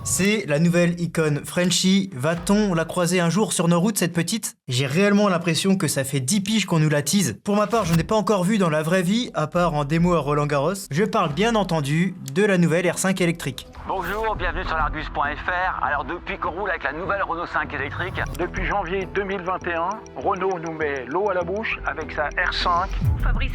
C'est la nouvelle icône Frenchy. Va-t-on la croiser un jour sur nos routes, cette petite? J'ai réellement l'impression que ça fait 10 piges qu'on nous la tease. Pour ma part, je n'ai pas encore vu dans la vraie vie, à part en démo à Roland-Garros. Je parle bien entendu de la nouvelle R5 électrique. Bonjour, bienvenue sur l'Argus.fr. Alors depuis qu'on roule avec la nouvelle Renault 5 électrique, depuis janvier 2021, Renault nous met l'eau à la bouche avec sa R5. Fabrice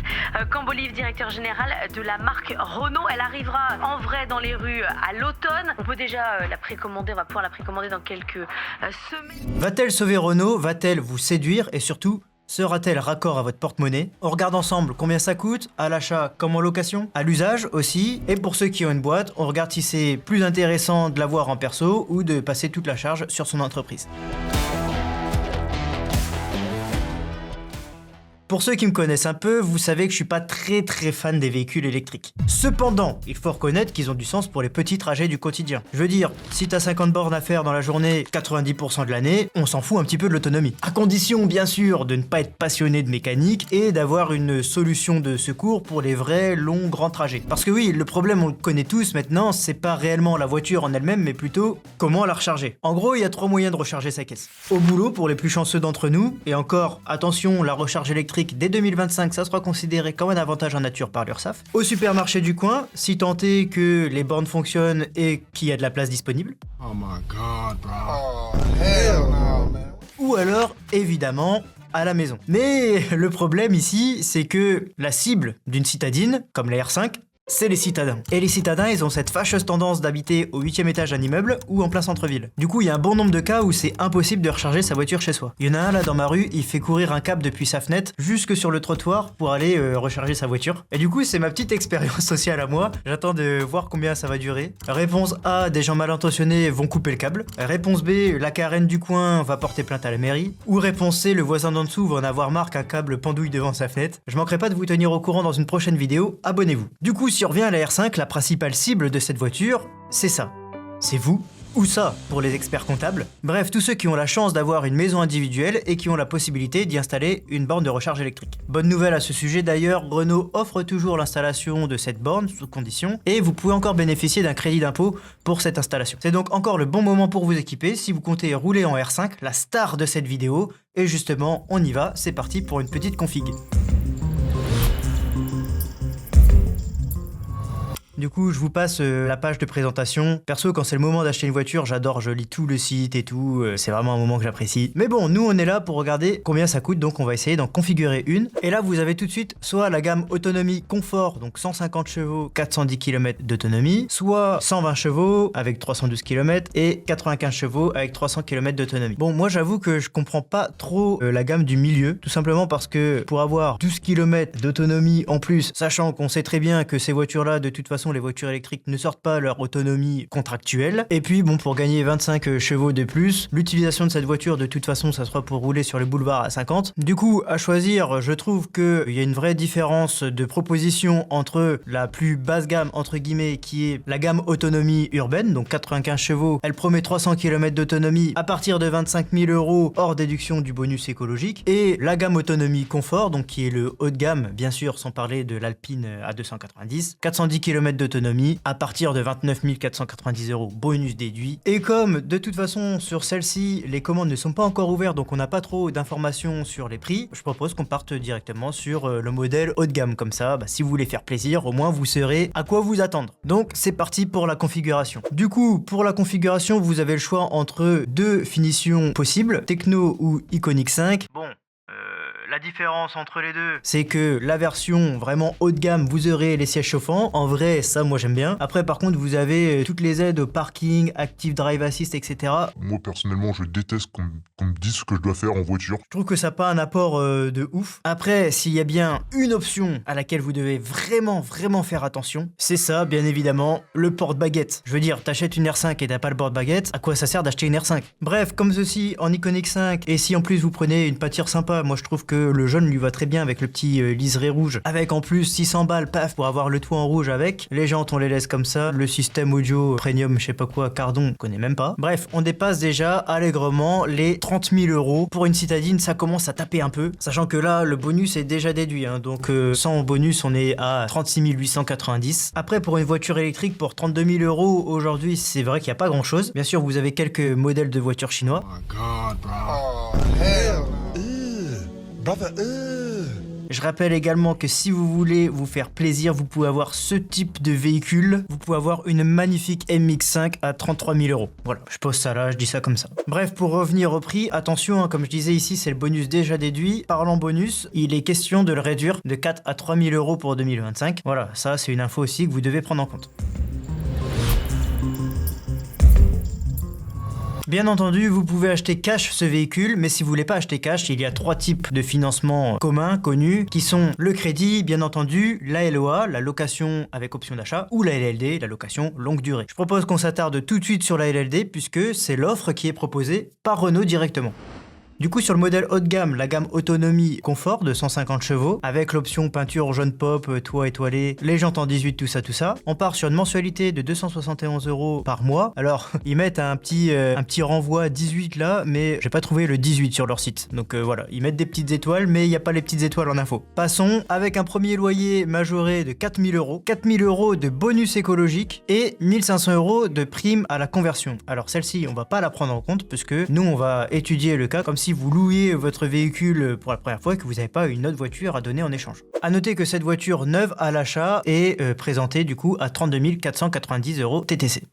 Cambolive, directeur général de la marque Renault. Elle arrivera en vrai dans les rues à l'automne. On peut déjà la précommander, on va pouvoir la précommander dans quelques semaines. Va-t-elle sauver Renault? Va-t-elle vous séduire? Et surtout, sera-t-elle raccord à votre porte-monnaie? On regarde ensemble combien ça coûte, à l'achat comme en location, à l'usage aussi, et pour ceux qui ont une boîte, on regarde si c'est plus intéressant de l'avoir en perso ou de passer toute la charge sur son entreprise. Pour ceux qui me connaissent un peu, vous savez que je suis pas très fan des véhicules électriques. Cependant, il faut reconnaître qu'ils ont du sens pour les petits trajets du quotidien. Je veux dire, si t'as 50 bornes à faire dans la journée, 90% de l'année, on s'en fout un petit peu de l'autonomie. À condition, bien sûr, de ne pas être passionné de mécanique et d'avoir une solution de secours pour les vrais longs grands trajets. Parce que oui, le problème, on le connaît tous maintenant, c'est pas réellement la voiture en elle-même, mais plutôt comment la recharger. En gros, il y a 3 moyens de recharger sa caisse. Au boulot, pour les plus chanceux d'entre nous, et encore, attention, la recharge électrique dès 2025, ça sera considéré comme un avantage en nature par l'URSSAF. Au supermarché du coin, si tant est que les bornes fonctionnent et qu'il y a de la place disponible. Oh my god, bro. Oh, hell no, man. Ou alors, évidemment, à la maison. Mais le problème ici, c'est que la cible d'une citadine, comme la R5, c'est les citadins. Et les citadins, ils ont cette fâcheuse tendance d'habiter au 8e étage d'un immeuble ou en plein centre-ville. Du coup, il y a un bon nombre de cas où c'est impossible de recharger sa voiture chez soi. Il y en a un là dans ma rue, il fait courir un câble depuis sa fenêtre jusque sur le trottoir pour aller recharger sa voiture. Et du coup, c'est ma petite expérience sociale à moi. J'attends de voir combien ça va durer. Réponse A, des gens mal intentionnés vont couper le câble. Réponse B, la carène du coin va porter plainte à la mairie. Ou réponse C, le voisin d'en dessous va en avoir marre qu'un câble pendouille devant sa fenêtre. Je manquerai pas de vous tenir au courant dans une prochaine vidéo. Abonnez-vous. Du coup, si on revient à la R5, la principale cible de cette voiture, c'est ça. C'est vous ou ça pour les experts comptables. Bref, tous ceux qui ont la chance d'avoir une maison individuelle et qui ont la possibilité d'y installer une borne de recharge électrique. Bonne nouvelle à ce sujet d'ailleurs, Renault offre toujours l'installation de cette borne sous condition et vous pouvez encore bénéficier d'un crédit d'impôt pour cette installation. C'est donc encore le bon moment pour vous équiper si vous comptez rouler en R5, la star de cette vidéo. Et justement, on y va, c'est parti pour une petite config. Du coup, je vous passe la page de présentation. Perso, quand c'est le moment d'acheter une voiture, j'adore, je lis tout le site et tout. C'est vraiment un moment que j'apprécie. Mais bon, nous, on est là pour regarder combien ça coûte, donc on va essayer d'en configurer une. Et là, vous avez tout de suite soit la gamme autonomie confort, donc 150 chevaux, 410 km d'autonomie, soit 120 chevaux avec 312 km et 95 chevaux avec 300 km d'autonomie. Bon, moi, j'avoue que je comprends pas trop la gamme du milieu, tout simplement parce que pour avoir 12 km d'autonomie en plus, sachant qu'on sait très bien que ces voitures-là, de toute façon, les voitures électriques ne sortent pas leur autonomie contractuelle. Et puis bon, pour gagner 25 chevaux de plus, l'utilisation de cette voiture de toute façon ça sera pour rouler sur le boulevard à 50. Du coup, à choisir, je trouve qu'il y a une vraie différence de proposition entre la plus basse gamme entre guillemets qui est la gamme autonomie urbaine, donc 95 chevaux, elle promet 300 km d'autonomie à partir de 25 000 € hors déduction du bonus écologique, et la gamme autonomie confort, donc qui est le haut de gamme, bien sûr sans parler de l'Alpine à 290, 410 km d'autonomie à partir de 29 490 € bonus déduit. Et comme de toute façon sur celle-ci les commandes ne sont pas encore ouvertes, donc on n'a pas trop d'informations sur les prix, je propose qu'on parte directement sur le modèle haut de gamme. Comme ça, si vous voulez faire plaisir, au moins vous saurez à quoi vous attendre. Donc c'est parti pour la configuration. Du coup, pour la configuration, vous avez le choix entre deux finitions possibles, Techno ou Iconic 5. Bon, la différence entre les deux, c'est que la version vraiment haut de gamme, vous aurez les sièges chauffants. En vrai, ça, moi, j'aime bien. Après, par contre, vous avez toutes les aides au parking, Active Drive Assist, etc. Moi, personnellement, je déteste qu'on me dise ce que je dois faire en voiture. Je trouve que ça n'a pas un apport de ouf. Après, s'il y a bien une option à laquelle vous devez vraiment faire attention, c'est ça, bien évidemment, le porte-baguette. Je veux dire, t'achètes une R5 et t'as pas le porte-baguette, à quoi ça sert d'acheter une R5? Bref, comme ceci, en Iconic 5, et si en plus vous prenez une pâture sympa, moi je trouve que le jaune lui va très bien avec le petit liseré rouge. Avec en plus 600 balles, paf, pour avoir le toit en rouge avec. Les jantes, on les laisse comme ça. Le système audio premium, je sais pas quoi, Cardon, on connaît même pas. Bref, on dépasse déjà allègrement les 30 000 euros. Pour une citadine, ça commence à taper un peu. Sachant que là, le bonus est déjà déduit. Hein, donc sans bonus, on est à 36 890. Après, pour une voiture électrique, pour 32 000 euros aujourd'hui, c'est vrai qu'il n'y a pas grand chose. Bien sûr, vous avez quelques modèles de voitures chinois. Oh God, bro. Oh hell. Brother, Je rappelle également que si vous voulez vous faire plaisir, vous pouvez avoir ce type de véhicule. Vous pouvez avoir une magnifique MX5 à 33 000 euros. Voilà, je pose ça là, je dis ça comme ça. Bref, pour revenir au prix, attention, hein, comme je disais ici, c'est le bonus déjà déduit. Parlant bonus, il est question de le réduire de 4 à 3 000 euros pour 2025. Voilà, ça c'est une info aussi que vous devez prendre en compte. Bien entendu, vous pouvez acheter cash ce véhicule, mais si vous voulez pas acheter cash, il y a 3 types de financement communs, connus, qui sont le crédit, bien entendu, la LOA, la location avec option d'achat, ou la LLD, la location longue durée. Je propose qu'on s'attarde tout de suite sur la LLD, puisque c'est l'offre qui est proposée par Renault directement. Du coup, sur le modèle haut de gamme, la gamme autonomie confort de 150 chevaux, avec l'option peinture jaune pop, toit étoilé, les jantes en 18, tout ça, on part sur une mensualité de 271 euros par mois. Alors, ils mettent un petit renvoi 18 là, mais j'ai pas trouvé le 18 sur leur site. Donc voilà, ils mettent des petites étoiles, mais il n'y a pas les petites étoiles en info. Passons avec un premier loyer majoré de 4 000 euros, 4 000 euros de bonus écologique et 1 500 euros de prime à la conversion. Alors celle-ci, on va pas la prendre en compte, puisque nous, on va étudier le cas comme si vous louiez votre véhicule pour la première fois et que vous n'avez pas une autre voiture à donner en échange. A noter que cette voiture neuve à l'achat est présentée du coup à 32 490 euros TTC.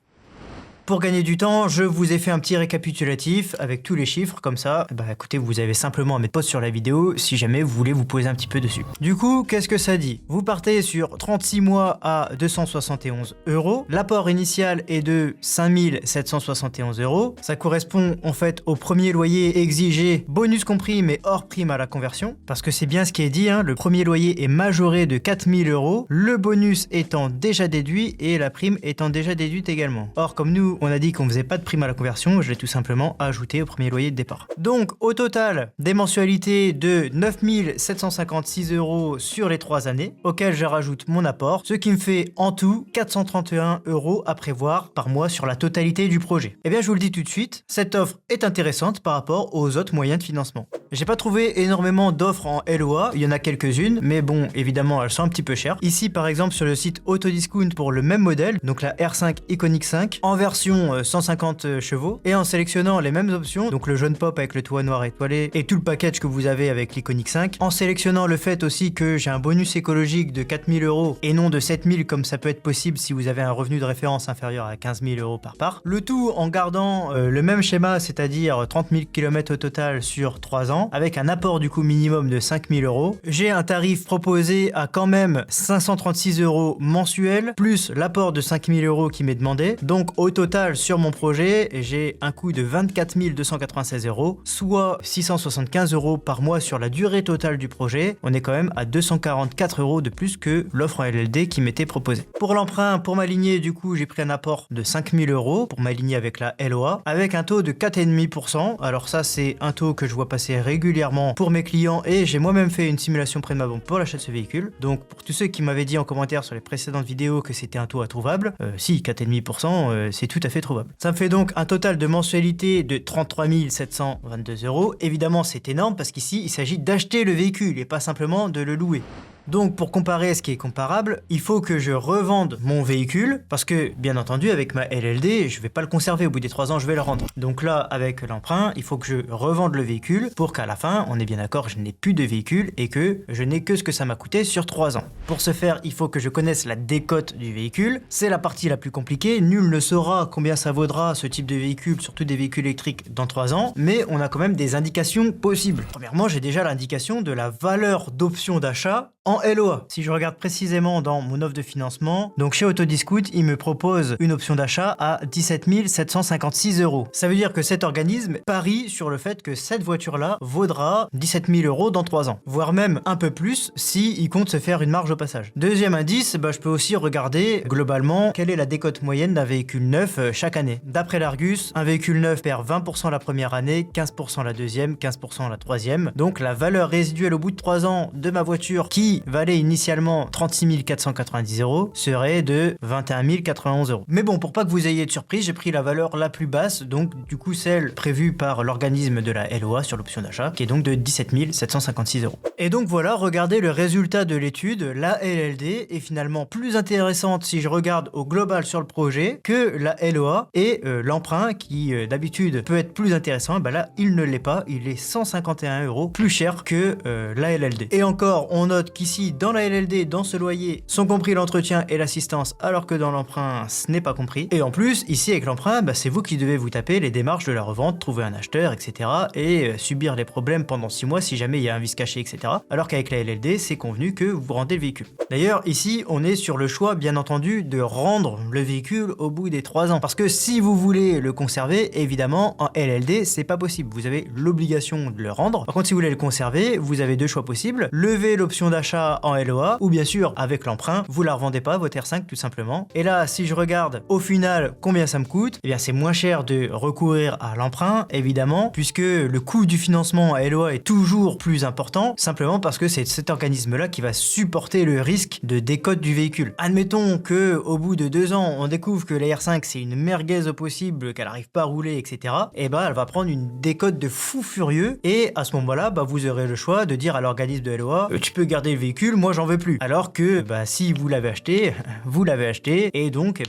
Pour gagner du temps, je vous ai fait un petit récapitulatif avec tous les chiffres, comme ça, bah écoutez, vous avez simplement à mettre pause sur la vidéo si jamais vous voulez vous poser un petit peu dessus. Du coup, qu'est-ce que ça dit? Vous partez sur 36 mois à 271 euros, l'apport initial est de 5 771 euros, ça correspond en fait au premier loyer exigé, bonus compris mais hors prime à la conversion, parce que c'est bien ce qui est dit, hein, le premier loyer est majoré de 4 000 euros, le bonus étant déjà déduit et la prime étant déjà déduite également. Or, comme nous, on a dit qu'on faisait pas de prime à la conversion, je l'ai tout simplement ajouté au premier loyer de départ. Donc au total, des mensualités de 9 756 euros sur les 3 années, auxquelles je rajoute mon apport, ce qui me fait en tout 431 euros à prévoir par mois sur la totalité du projet. Et bien je vous le dis tout de suite, cette offre est intéressante par rapport aux autres moyens de financement. J'ai pas trouvé énormément d'offres en LOA, il y en a quelques-unes, mais bon, évidemment elles sont un petit peu chères. Ici par exemple sur le site Autodiscount pour le même modèle, donc la R5 Iconic 5, en version 150 chevaux, et en sélectionnant les mêmes options, donc le jaune pop avec le toit noir étoilé et tout le package que vous avez avec l'Iconic 5, en sélectionnant le fait aussi que j'ai un bonus écologique de 4 000 euros et non de 7 000 comme ça peut être possible si vous avez un revenu de référence inférieur à 15 000 euros par part. Le tout en gardant le même schéma, c'est-à-dire 30 000 km au total sur 3 ans, avec un apport du coup minimum de 5 000 euros. J'ai un tarif proposé à quand même 536 euros mensuels, plus l'apport de 5 000 euros qui m'est demandé. Donc au total, sur mon projet, j'ai un coût de 24 296 euros, soit 675 euros par mois sur la durée totale du projet. On est quand même à 244 euros de plus que l'offre en LLD qui m'était proposée. Pour l'emprunt, pour m'aligner, du coup, j'ai pris un apport de 5 000 euros pour m'aligner avec la LOA, avec un taux de 4,5%. Alors ça, c'est un taux que je vois passer régulièrement pour mes clients et j'ai moi-même fait une simulation près de ma banque pour l'achat de ce véhicule. Donc pour tous ceux qui m'avaient dit en commentaire sur les précédentes vidéos que c'était un taux introuvable, si, 4,5%, c'est tout à fait trouvable. Ça me fait donc un total de mensualité de 33 722 euros. Évidemment, c'est énorme parce qu'ici, il s'agit d'acheter le véhicule et pas simplement de le louer. Donc pour comparer ce qui est comparable, il faut que je revende mon véhicule parce que bien entendu avec ma LLD, je vais pas le conserver, au bout des 3 ans je vais le rendre. Donc là avec l'emprunt, il faut que je revende le véhicule pour qu'à la fin, on est bien d'accord, je n'ai plus de véhicule et que je n'ai que ce que ça m'a coûté sur 3 ans. Pour ce faire, il faut que je connaisse la décote du véhicule, c'est la partie la plus compliquée, nul ne saura combien ça vaudra ce type de véhicule, surtout des véhicules électriques dans 3 ans, mais on a quand même des indications possibles. Premièrement, j'ai déjà l'indication de la valeur d'option d'achat En LOA, si je regarde précisément dans mon offre de financement, donc chez Autodiscount, il me propose une option d'achat à 17 756 €. Ça veut dire que cet organisme parie sur le fait que cette voiture-là vaudra 17 000 € dans 3 ans, voire même un peu plus si il compte se faire une marge au passage. Deuxième indice, je peux aussi regarder globalement quelle est la décote moyenne d'un véhicule neuf chaque année. D'après l'Argus, un véhicule neuf perd 20% la première année, 15% la deuxième, 15% la troisième. Donc la valeur résiduelle au bout de 3 ans de ma voiture qui valait initialement 36 490 € serait de 21 091 €. Mais bon, pour pas que vous ayez de surprise, j'ai pris la valeur la plus basse, donc du coup celle prévue par l'organisme de la LOA sur l'option d'achat, qui est donc de 17 756 €. Et donc voilà, regardez le résultat de l'étude, la LLD est finalement plus intéressante si je regarde au global sur le projet que la LOA, et l'emprunt qui d'habitude peut être plus intéressant, là il ne l'est pas, il est 151 € plus cher que la LLD. Et encore, on note qu'ici dans la LLD, dans ce loyer, sont compris l'entretien et l'assistance, alors que dans l'emprunt ce n'est pas compris. Et en plus, ici avec l'emprunt, c'est vous qui devez vous taper les démarches de la revente, trouver un acheteur, etc. et subir les problèmes pendant 6 mois si jamais il y a un vice caché, etc. Alors qu'avec la LLD, c'est convenu que vous rendez le véhicule. D'ailleurs, ici, on est sur le choix, bien entendu, de rendre le véhicule au bout des 3 ans. Parce que si vous voulez le conserver, évidemment, en LLD, c'est pas possible. Vous avez l'obligation de le rendre. Par contre, si vous voulez le conserver, vous avez 2 choix possibles. Lever l'option d'achat en LOA, ou bien sûr, avec l'emprunt, vous la revendez pas, votre R5, tout simplement. Et là, si je regarde au final combien ça me coûte, eh bien, c'est moins cher de recourir à l'emprunt, évidemment, puisque le coût du financement à LOA est toujours plus important, simplement parce que c'est cet organisme-là qui va supporter le risque de décote du véhicule. Admettons que au bout de 2 ans, on découvre que la R5 c'est une merguez au possible, qu'elle n'arrive pas à rouler, etc. Et elle va prendre une décote de fou furieux, et à ce moment-là, vous aurez le choix de dire à l'organisme de LOA, tu peux garder le véhicule, moi j'en veux plus. Alors que si vous l'avez acheté, vous l'avez acheté, et donc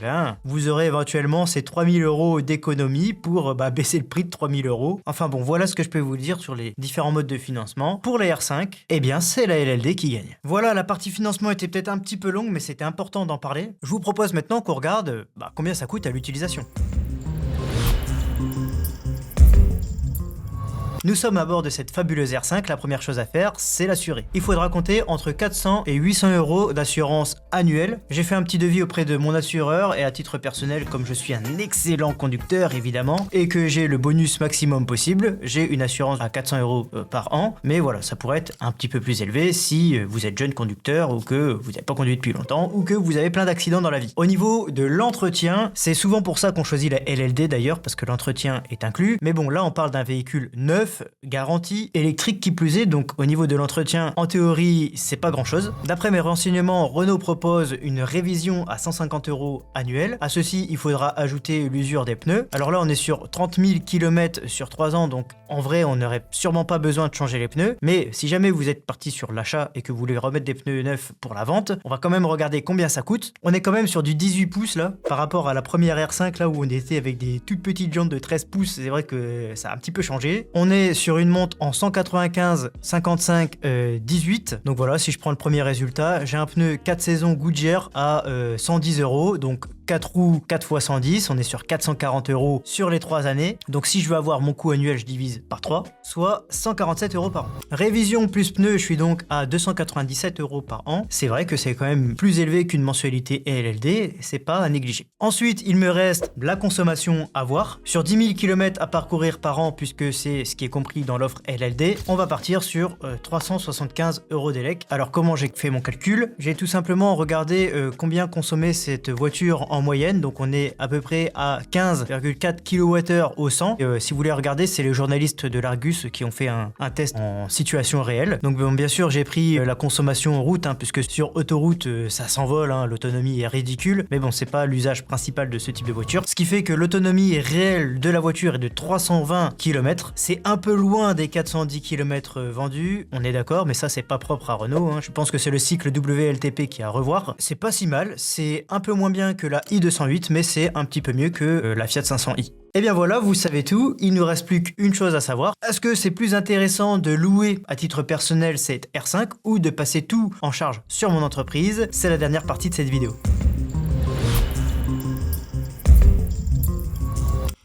vous aurez éventuellement ces 3 000 € d'économie pour baisser le prix de 3 000 €. Enfin bon, voilà ce que je peux vous dire sur les différents modes de financement. Pour la R5, c'est la LLD qui gagne. Voilà, la partie financement était peut-être un petit peu longue, mais c'était important d'en parler. Je vous propose maintenant qu'on regarde combien ça coûte à l'utilisation. Nous sommes à bord de cette fabuleuse R5, la première chose à faire, c'est l'assurer. Il faudra compter entre 400 et 800 € d'assurance annuelle. J'ai fait un petit devis auprès de mon assureur, et à titre personnel, comme je suis un excellent conducteur évidemment, et que j'ai le bonus maximum possible, j'ai une assurance à 400 € par an, mais voilà, ça pourrait être un petit peu plus élevé si vous êtes jeune conducteur, ou que vous n'avez pas conduit depuis longtemps, ou que vous avez plein d'accidents dans la vie. Au niveau de l'entretien, c'est souvent pour ça qu'on choisit la LLD d'ailleurs, parce que l'entretien est inclus, mais bon, là on parle d'un véhicule neuf, garantie, électrique qui plus est, donc au niveau de l'entretien, en théorie, c'est pas grand chose. D'après mes renseignements, Renault propose une révision à 150 € annuelle. À ceci, il faudra ajouter l'usure des pneus. Alors là, on est sur 30 000 km sur 3 ans, donc en vrai, on n'aurait sûrement pas besoin de changer les pneus. Mais si jamais vous êtes parti sur l'achat et que vous voulez remettre des pneus neufs pour la vente, on va quand même regarder combien ça coûte. On est quand même sur du 18 pouces là, par rapport à la première R5 là où on était avec des toutes petites jantes de 13 pouces. C'est vrai que ça a un petit peu changé. On est sur une monte en 195 55 18. Donc voilà, si je prends le premier résultat, j'ai un pneu 4 saisons Goodyear à 110 €, donc 4 roues 4 x 110, on est sur 440 € sur les 3 années. Donc si je veux avoir mon coût annuel, je divise par 3, soit 147 € par an. Révision plus pneus, je suis donc à 297 € par an. C'est vrai que c'est quand même plus élevé qu'une mensualité LLD, c'est pas à négliger. Ensuite, il me reste la consommation à voir. Sur 10 000 km à parcourir par an, puisque c'est ce qui est compris dans l'offre LLD, on va partir sur 375 € d'élec. Alors comment j'ai fait mon calcul? J'ai tout simplement regardé combien consommait cette voiture en moyenne, donc on est à peu près à 15,4 kWh au 100. Si vous voulez regarder, c'est les journalistes de l'Argus qui ont fait un test en situation réelle. Donc bien sûr, j'ai pris la consommation en route, puisque sur autoroute, ça s'envole, l'autonomie est ridicule, mais bon, c'est pas l'usage principal de ce type de voiture. Ce qui fait que l'autonomie réelle de la voiture est de 320 km. C'est un peu loin des 410 km vendus, on est d'accord, mais ça, c'est pas propre à Renault. Je pense que c'est le cycle WLTP qui est à revoir. C'est pas si mal, c'est un peu moins bien que la i208, mais c'est un petit peu mieux que la Fiat 500i. Et bien voilà, vous savez tout, il nous reste plus qu'une chose à savoir. Est-ce que c'est plus intéressant de louer à titre personnel cette R5 ou de passer tout en charge sur mon entreprise? C'est la dernière partie de cette vidéo.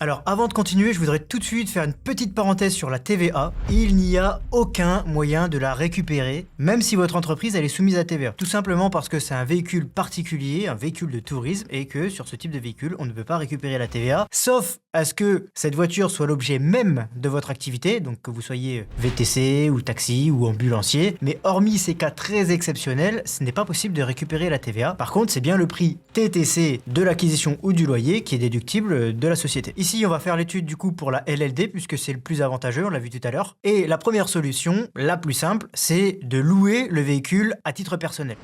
Alors avant de continuer, je voudrais tout de suite faire une petite parenthèse sur la TVA. Il n'y a aucun moyen de la récupérer, même si votre entreprise elle est soumise à TVA. Tout simplement parce que c'est un véhicule particulier, un véhicule de tourisme, et que sur ce type de véhicule, on ne peut pas récupérer la TVA, sauf à ce que cette voiture soit l'objet même de votre activité, donc que vous soyez VTC ou taxi ou ambulancier. Mais hormis ces cas très exceptionnels, ce n'est pas possible de récupérer la TVA. Par contre, c'est bien le prix TTC de l'acquisition ou du loyer qui est déductible de la société. Ici, on va faire l'étude du coup pour la LLD puisque c'est le plus avantageux, on l'a vu tout à l'heure. Et la première solution, la plus simple, c'est de louer le véhicule à titre personnel.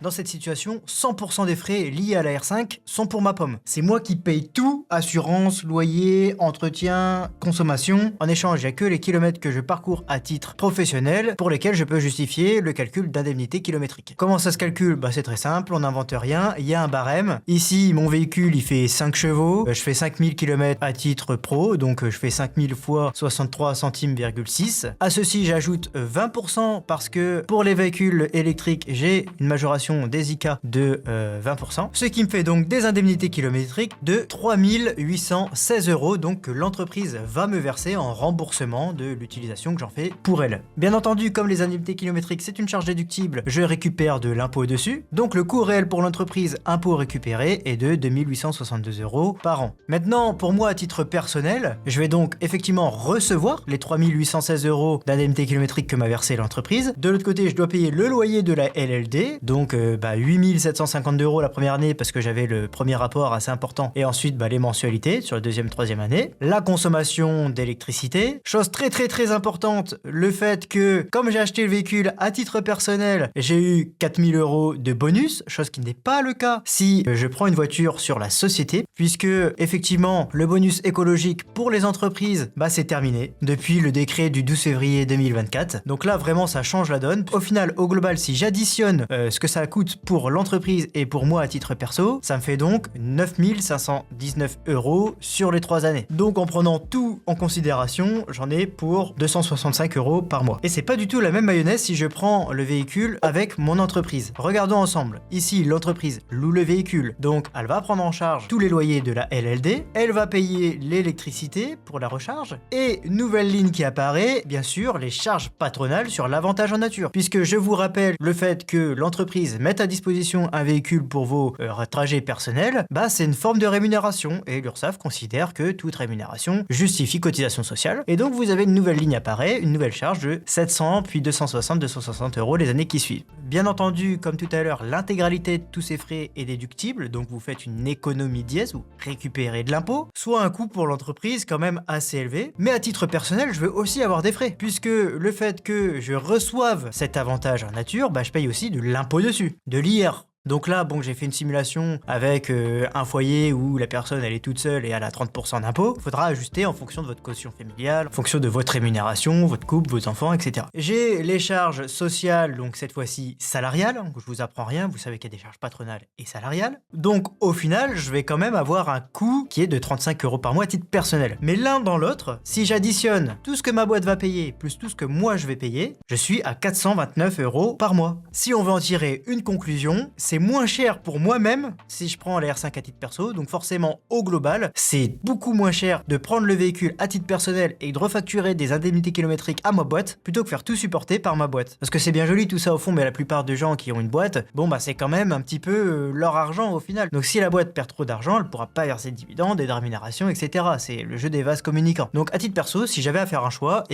Dans cette situation, 100% des frais liés à la R5 sont pour ma pomme. C'est moi qui paye tout, assurance, loyer, entretien, consommation. En échange, il n'y a que les kilomètres que je parcours à titre professionnel pour lesquels je peux justifier le calcul d'indemnité kilométrique. Comment ça se calcule? C'est très simple, on n'invente rien, il y a un barème. Ici, mon véhicule, il fait 5 chevaux, je fais 5000 km à titre pro, donc je fais 5000 fois 63 centimes,6. À ceci, j'ajoute 20% parce que pour les véhicules électriques, j'ai une majoration des ICA de 20%, ce qui me fait donc des indemnités kilométriques de 3816 €, donc que l'entreprise va me verser en remboursement de l'utilisation que j'en fais pour elle. Bien entendu, comme les indemnités kilométriques c'est une charge déductible, je récupère de l'impôt dessus, donc le coût réel pour l'entreprise impôt récupéré est de 2862 € par an. Maintenant, pour moi à titre personnel, je vais donc effectivement recevoir les 3816 € d'indemnité kilométrique que m'a versé l'entreprise. De l'autre côté, je dois payer le loyer de la LLD, donc 8752 € la première année parce que j'avais le premier rapport assez important et ensuite les mensualités sur la deuxième, troisième année. La consommation d'électricité. Chose très importante, le fait que comme j'ai acheté le véhicule à titre personnel, j'ai eu 4000 € de bonus, chose qui n'est pas le cas si je prends une voiture sur la société puisque effectivement le bonus écologique pour les entreprises c'est terminé depuis le décret du 12 février 2024. Donc là vraiment ça change la donne. Au final, au global, si j'additionne ce que ça coûte pour l'entreprise et pour moi à titre perso, ça me fait donc 9519 € sur les 3 années. Donc en prenant tout en considération, j'en ai pour 265 € par mois. Et c'est pas du tout la même mayonnaise si je prends le véhicule avec mon entreprise. Regardons ensemble. Ici, l'entreprise loue le véhicule, donc elle va prendre en charge tous les loyers de la LLD, elle va payer l'électricité pour la recharge, et nouvelle ligne qui apparaît, bien sûr, les charges patronales sur l'avantage en nature. Puisque je vous rappelle le fait que l'entreprise mette à disposition un véhicule pour vos trajets personnels, c'est une forme de rémunération et l'URSSAF considère que toute rémunération justifie cotisation sociale. Et donc vous avez une nouvelle ligne apparaît, une nouvelle charge de 700 puis 260 € les années qui suivent. Bien entendu, comme tout à l'heure, l'intégralité de tous ces frais est déductible, donc vous faites une économie dièse, vous récupérez de l'impôt, soit un coût pour l'entreprise quand même assez élevé. Mais à titre personnel, je veux aussi avoir des frais, puisque le fait que je reçoive cet avantage en nature, je paye aussi de l'impôt dessus, de l'IR. Donc là, j'ai fait une simulation avec un foyer où la personne elle est toute seule et elle a 30% d'impôt. Il faudra ajuster en fonction de votre quotient familial, en fonction de votre rémunération, votre couple, vos enfants, etc. J'ai les charges sociales, donc cette fois-ci salariales. Je vous apprends rien, vous savez qu'il y a des charges patronales et salariales. Donc au final, je vais quand même avoir un coût qui est de 35 € par mois à titre personnel. Mais l'un dans l'autre, si j'additionne tout ce que ma boîte va payer plus tout ce que moi je vais payer, je suis à 429 € par mois. Si on veut en tirer une conclusion, c'est moins cher pour moi-même si je prends la R5 à titre perso, donc forcément au global, c'est beaucoup moins cher de prendre le véhicule à titre personnel et de refacturer des indemnités kilométriques à ma boîte plutôt que faire tout supporter par ma boîte. Parce que c'est bien joli tout ça au fond, mais la plupart des gens qui ont une boîte, c'est quand même un petit peu leur argent au final. Donc si la boîte perd trop d'argent, elle pourra pas verser de dividendes et de rémunération, etc. C'est le jeu des vases communicants. Donc à titre perso, si j'avais à faire un choix,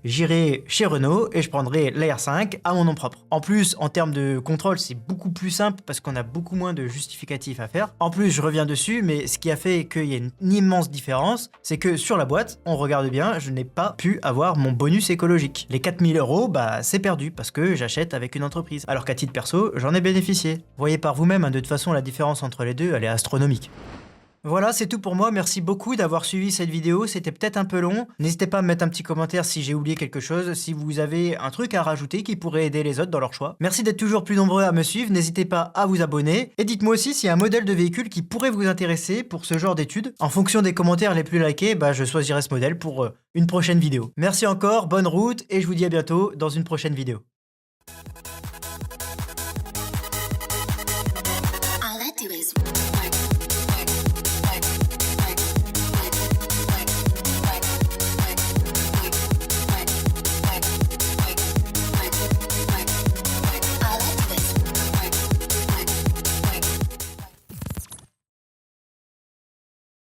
j'irais chez Renault et je prendrais la R5 à mon nom propre. En plus, en termes de contrôle, c'est beaucoup plus simple parce qu'on a beaucoup moins de justificatifs à faire. En plus, je reviens dessus, mais ce qui a fait qu'il y a une immense différence, c'est que sur la boîte, on regarde bien, je n'ai pas pu avoir mon bonus écologique. Les 4000 €, c'est perdu parce que j'achète avec une entreprise. Alors qu'à titre perso, j'en ai bénéficié. Voyez par vous-même, de toute façon, la différence entre les deux, elle est astronomique. Voilà, c'est tout pour moi. Merci beaucoup d'avoir suivi cette vidéo. C'était peut-être un peu long. N'hésitez pas à me mettre un petit commentaire si j'ai oublié quelque chose, si vous avez un truc à rajouter qui pourrait aider les autres dans leur choix. Merci d'être toujours plus nombreux à me suivre. N'hésitez pas à vous abonner. Et dites-moi aussi s'il y a un modèle de véhicule qui pourrait vous intéresser pour ce genre d'études. En fonction des commentaires les plus likés, je choisirai ce modèle pour une prochaine vidéo. Merci encore, bonne route et je vous dis à bientôt dans une prochaine vidéo.